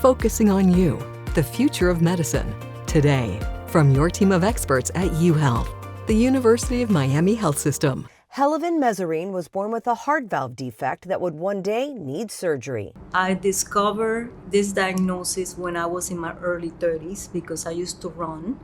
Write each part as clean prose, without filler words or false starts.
focusing on you, the future of medicine, today. From your team of experts at UHealth, the University of Miami Health System. Heleven Mezerene was born with a heart valve defect that would one day need surgery. I discovered this diagnosis when I was in my early 30s because I used to run,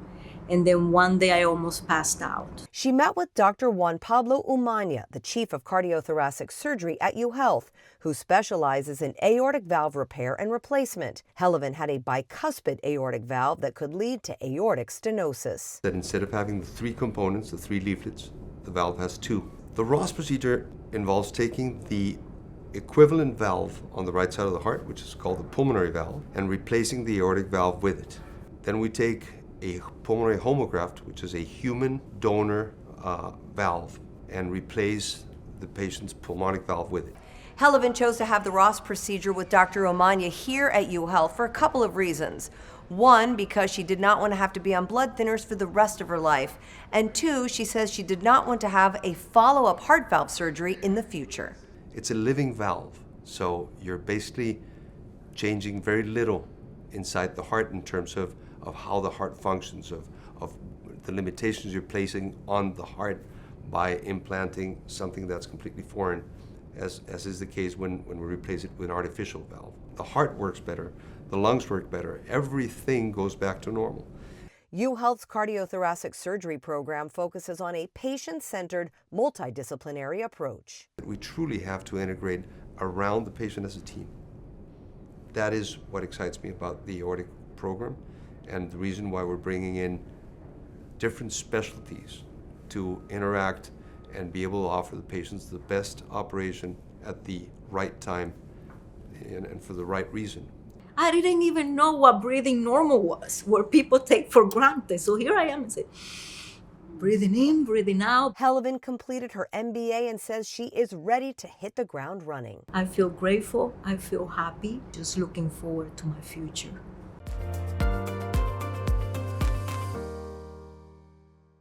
and then one day I almost passed out. She met with Dr. Juan Pablo Umaña, the chief of Cardiothoracic Surgery at UHealth, who specializes in aortic valve repair and replacement. Heleven had a bicuspid aortic valve that could lead to aortic stenosis. That instead of having the three components, the three leaflets, the valve has two. The Ross procedure involves taking the equivalent valve on the right side of the heart, which is called the pulmonary valve, and replacing the aortic valve with it. Then we take a pulmonary homograft, which is a human donor valve, and replace the patient's pulmonic valve with it. Heleven chose to have the Ross procedure with Dr. Umaña here at UHealth for a couple of reasons. One, because she did not want to have to be on blood thinners for the rest of her life. And two, she says she did not want to have a follow-up heart valve surgery in the future. It's a living valve, so you're basically changing very little inside the heart in terms of how the heart functions, of the limitations you're placing on the heart by implanting something that's completely foreign, as is the case when we replace it with an artificial valve. The heart works better, the lungs work better, everything goes back to normal. UHealth's cardiothoracic surgery program focuses on a patient-centered, multidisciplinary approach. We truly have to integrate around the patient as a team. That is what excites me about the aortic program, and the reason why we're bringing in different specialties to interact and be able to offer the patients the best operation at the right time and for the right reason. I didn't even know what breathing normal was, what people take for granted. So here I am and say, breathing in, breathing out. Heleven completed her MBA and says she is ready to hit the ground running. I feel grateful, I feel happy, just looking forward to my future.